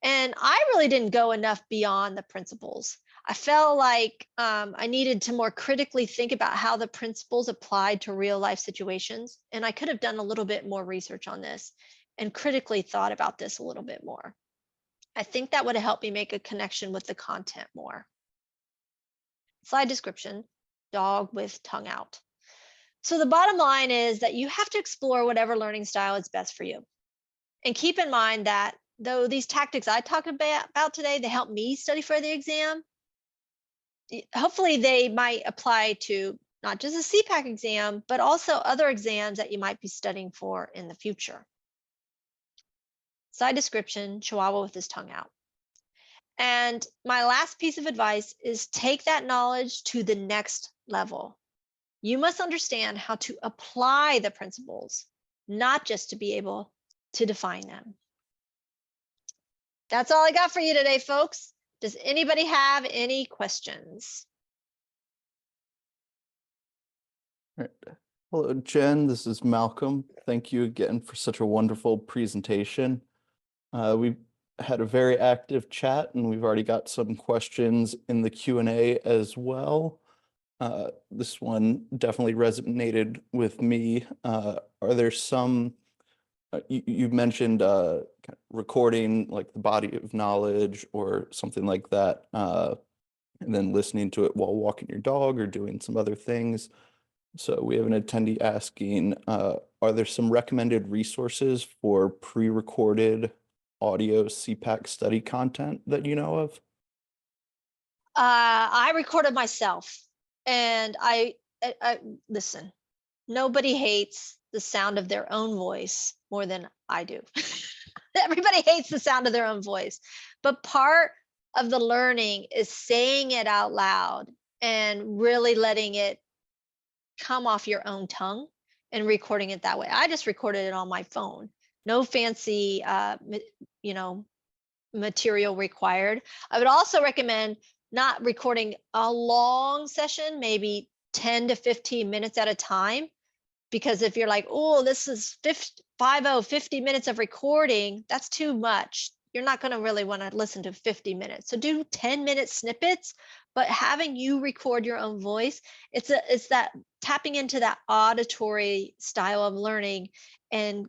And I really didn't go enough beyond the principles. I felt like I needed to more critically think about how the principles applied to real life situations. And I could have done a little bit more research on this and critically thought about this a little bit more. I think that would have helped me make a connection with the content more. Slide description, dog with tongue out. So the bottom line is that you have to explore whatever learning style is best for you. And keep in mind that though these tactics I talked about today, they help me study for the exam, hopefully they might apply to not just a CPAC exam, but also other exams that you might be studying for in the future. Side description, Chihuahua with his tongue out. And my last piece of advice is take that knowledge to the next level. You must understand how to apply the principles, not just to be able to define them. That's all I got for you today, folks. Does anybody have any questions? All right. Hello, Jen. This is Malcolm. Thank you again for such a wonderful presentation. We've had a very active chat, and we've already got some questions in the Q&A as well. This one definitely resonated with me. Are there some, you mentioned recording like the body of knowledge or something like that, and then listening to it while walking your dog or doing some other things. So we have an attendee asking, are there some recommended resources for pre-recorded audio CPAC study content that you know of? I recorded myself, and I listen. Nobody hates the sound of their own voice more than I do. Everybody hates the sound of their own voice, but part of the learning is saying it out loud and really letting it come off your own tongue and recording it that way. I just recorded it on my phone. No fancy, you know, material required. I would also recommend not recording a long session, maybe 10 to 15 minutes at a time, because if you're like, oh, this is 50 minutes of recording, that's too much. You're not going to really want to listen to 50 minutes. So do 10-minute snippets, but having you record your own voice, it's that tapping into that auditory style of learning. And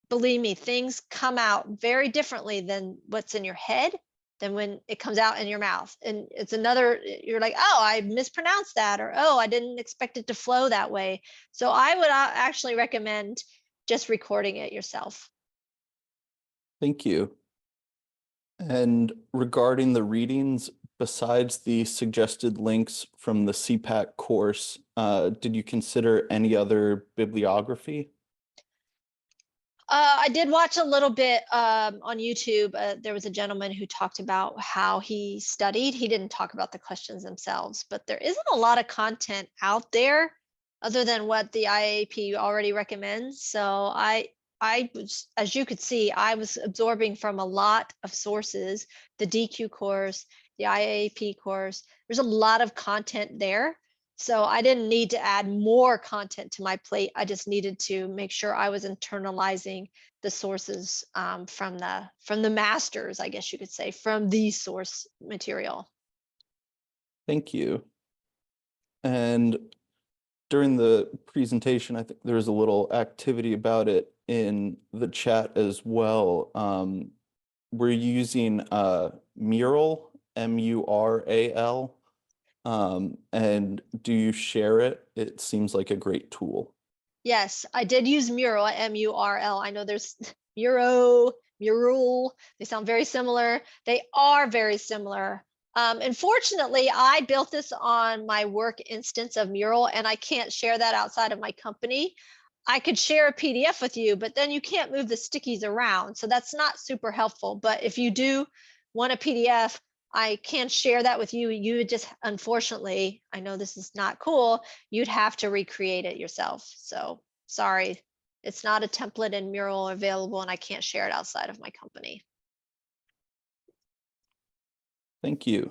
believe me, things come out very differently than what's in your head than when it comes out in your mouth. And it's another, you're like, oh, I mispronounced that, or oh, I didn't expect it to flow that way. So I would actually recommend just recording it yourself. Thank you. And regarding the readings, besides the suggested links from the CPAC course, did you consider any other bibliography? I did watch a little bit on YouTube. There was a gentleman who talked about how he studied. He didn't talk about the questions themselves, but there isn't a lot of content out there other than what the IAP already recommends. So I was, as you could see, I was absorbing from a lot of sources, the DQ course, the IAP course. There's a lot of content there. So I didn't need to add more content to my plate. I just needed to make sure I was internalizing the sources from the masters, I guess you could say, from the source material. Thank you. And during the presentation, I think there was a little activity about it in the chat as well. We're using Mural, Mural. And do you share it? It seems like a great tool. Yes, I did use Mural, M-U-R-L. I know there's Mural. They sound very similar. They are very similar. Unfortunately, I built this on my work instance of Mural, and I can't share that outside of my company. I could share a PDF with you, but then you can't move the stickies around. So that's not super helpful. But if you do want a PDF, I can share that with you. You would just, unfortunately, I know this is not cool, you'd have to recreate it yourself. So sorry, it's not a template in Mural available, and I can't share it outside of my company. Thank you.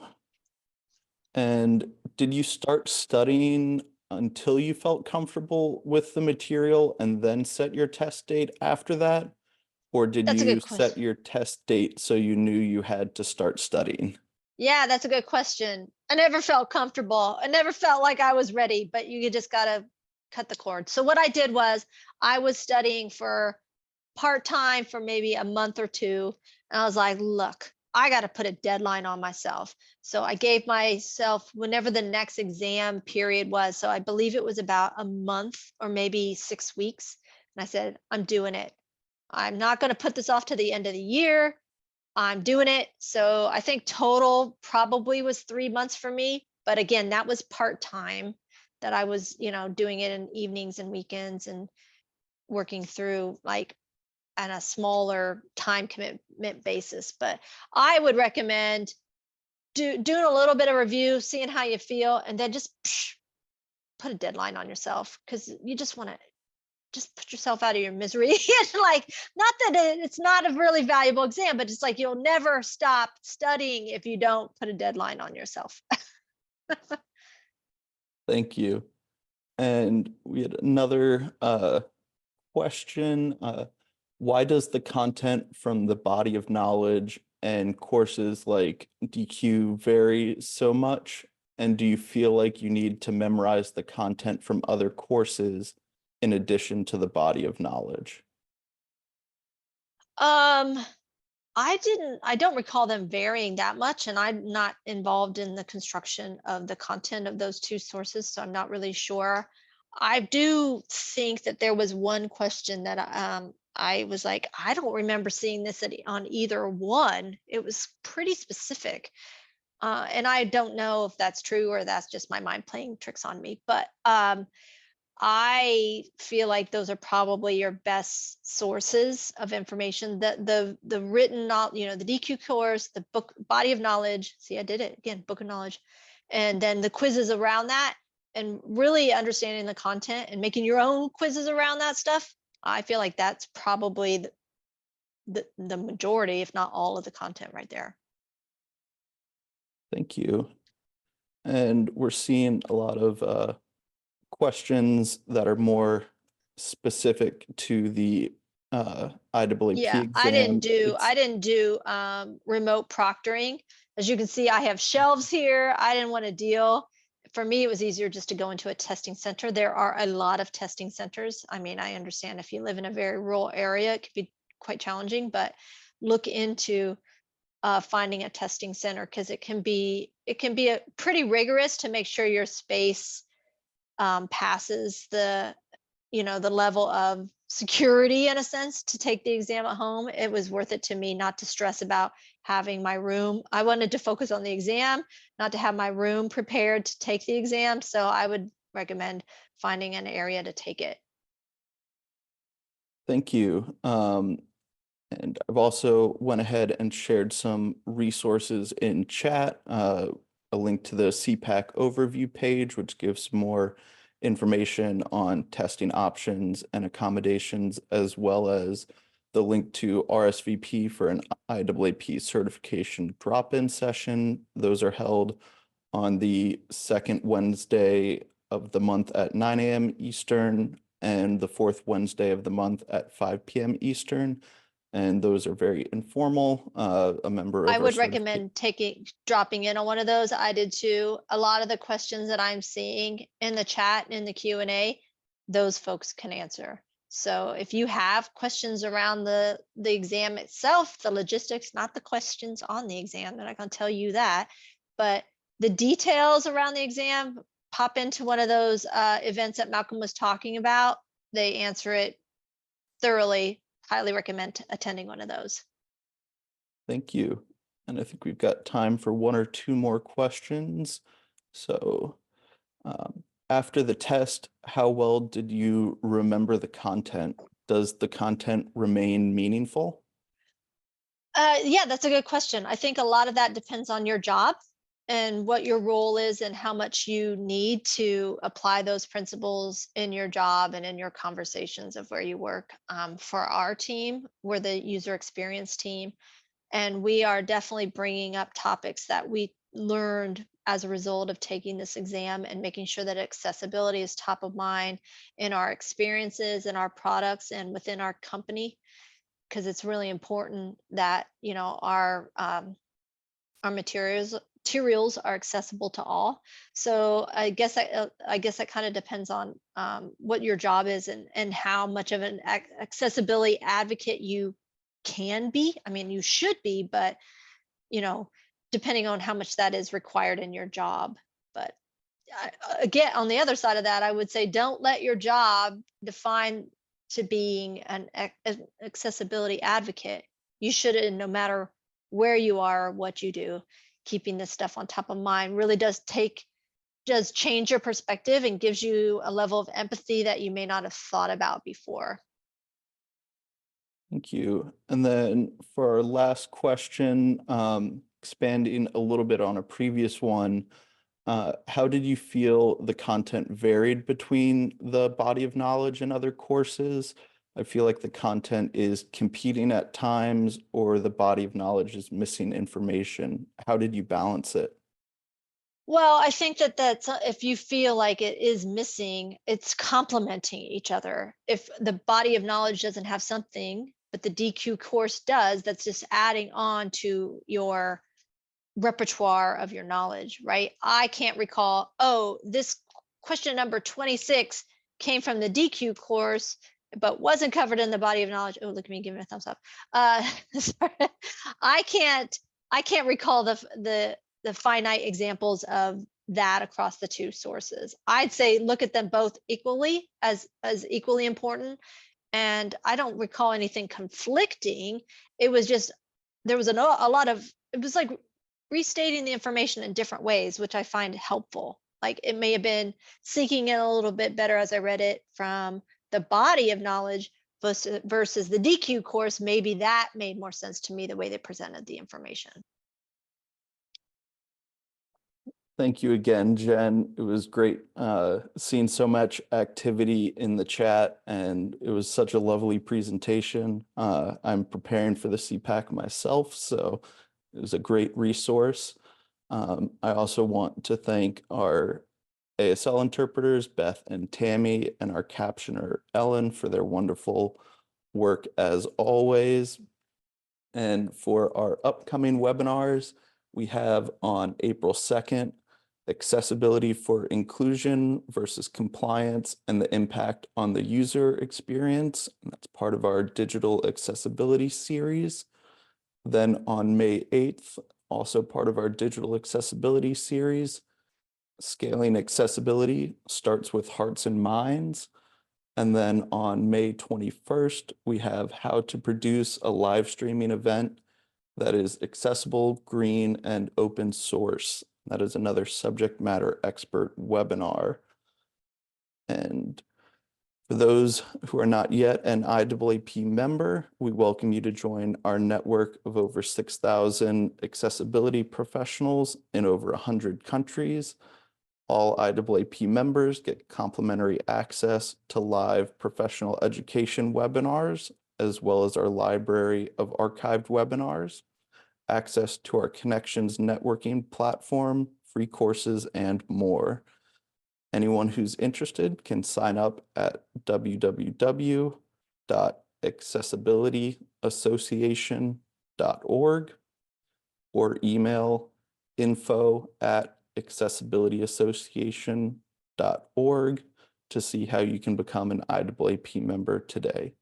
And did you start studying until you felt comfortable with the material and then set your test date after that? Or did That's a you good question. set your test date so you knew you had to start studying? Yeah, that's a good question. I never felt comfortable. I never felt like I was ready, but you just got to cut the cord. So what I did was I was studying for part-time for maybe a month or two. And I was like, look, I got to put a deadline on myself. So I gave myself whenever the next exam period was. So I believe it was about a month or maybe 6 weeks. And I said, I'm doing it. I'm not going to put this off to the end of the year. I'm doing it. So I think total probably was 3 months for me. But again, that was part-time that I was, doing it in evenings and weekends and working through like on a smaller time commitment basis. But I would recommend doing a little bit of review, seeing how you feel, and then just put a deadline on yourself, because you just want to just put yourself out of your misery. Like, not that it's not a really valuable exam, but it's like you'll never stop studying if you don't put a deadline on yourself. Thank you. And we had another question. Why does the content from the body of knowledge and courses like DQ vary so much? And do you feel like you need to memorize the content from other courses in addition to the body of knowledge? I don't recall them varying that much, and I'm not involved in the construction of the content of those two sources, so I'm not really sure. I do think that there was one question that I was like, I don't remember seeing this on either one. It was pretty specific. And I don't know if that's true or that's just my mind playing tricks on me, but I feel like those are probably your best sources of information. The written the DQ course, the book body of knowledge. See, I did it again, book of knowledge, and then the quizzes around that, and really understanding the content and making your own quizzes around that stuff. I feel like that's probably the majority, if not all, of the content right there. Thank you. And we're seeing a lot of questions that are more specific to the IAAP Yeah, exam. I didn't do remote proctoring. As you can see, I have shelves here. I didn't want to deal. For me, it was easier just to go into a testing center. There are a lot of testing centers. I mean, I understand if you live in a very rural area, it could be quite challenging, but look into finding a testing center, because it can be a pretty rigorous to make sure your space passes the the level of security, in a sense, to take the exam at home. It was worth it to me not to stress about having my room. I wanted to focus on the exam, not to have my room prepared to take the exam. So I would recommend finding an area to take it. Thank you. And I've also went ahead and shared some resources in chat, a link to the CPAC overview page, which gives more information on testing options and accommodations, as well as the link to RSVP for an IAAP certification drop-in session. Those are held on the second Wednesday of the month at 9 a.m. Eastern and the fourth Wednesday of the month at 5 p.m. Eastern. And those are very informal. A member of I our would recommend dropping in on one of those. I did too. A lot of the questions that I'm seeing in the chat and in the Q&A, those folks can answer. So if you have questions around the exam itself, the logistics, not the questions on the exam, they're not going to tell you that, but the details around the exam, pop into one of those events that Malcolm was talking about. They answer it thoroughly. Highly recommend attending one of those. Thank you. And I think we've got time for one or two more questions. So after the test, how well did you remember the content? Does the content remain meaningful? Yeah, that's a good question. I think a lot of that depends on your job and what your role is and how much you need to apply those principles in your job and in your conversations of where you work. For our team, we're the user experience team, and we are definitely bringing up topics that we learned as a result of taking this exam and making sure that accessibility is top of mind in our experiences and our products and within our company, because it's really important that our materials are accessible to all. So I guess that kind of depends on what your job is and how much of an accessibility advocate you can be. I mean, you should be, but depending on how much that is required in your job. But again, on the other side of that, I would say don't let your job define to being an accessibility advocate. You should, no matter where you are or what you do, keeping this stuff on top of mind really does change your perspective and gives you a level of empathy that you may not have thought about before. Thank you. And then for our last question, expanding a little bit on a previous one, how did you feel the content varied between the body of knowledge and other courses? I feel like the content is competing at times, or the body of knowledge is missing information. How did you balance it? Well, I think that's if you feel like it is missing, it's complementing each other. If the body of knowledge doesn't have something, but the DQ course does, that's just adding on to your repertoire of your knowledge, right? I can't recall, oh, this question number 26 came from the DQ course, but wasn't covered in the body of knowledge. Oh, look at me giving a thumbs up. Sorry. I can't recall the finite examples of that across the two sources. I'd say look at them both equally as equally important. And I don't recall anything conflicting. It was just, there was a lot of, it was like restating the information in different ways, which I find helpful. Like it may have been sinking in a little bit better as I read it from the body of knowledge versus the DQ course. Maybe that made more sense to me the way they presented the information. Thank you again, Jen. It was great seeing so much activity in the chat, and it was such a lovely presentation. I'm preparing for the CPAC myself, so it was a great resource. I also want to thank our ASL interpreters, Beth and Tammy, and our captioner, Ellen, for their wonderful work as always. And for our upcoming webinars, we have on April 2nd, accessibility for inclusion versus compliance and the impact on the user experience. And that's part of our digital accessibility series. Then on May 8th, also part of our digital accessibility series, scaling accessibility starts with hearts and minds. And then on May 21st, we have how to produce a live streaming event that is accessible, green, and open source. That is another subject matter expert webinar. And for those who are not yet an IAAP member, we welcome you to join our network of over 6,000 accessibility professionals in over 100 countries. All IAAP members get complimentary access to live professional education webinars, as well as our library of archived webinars, access to our Connections networking platform, free courses, and more. Anyone who's interested can sign up at www.accessibilityassociation.org or email info@accessibilityassociation.org to see how you can become an IAAP member today.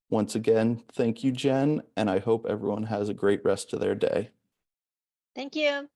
Once again, thank you, Jen, and I hope everyone has a great rest of their day. Thank you.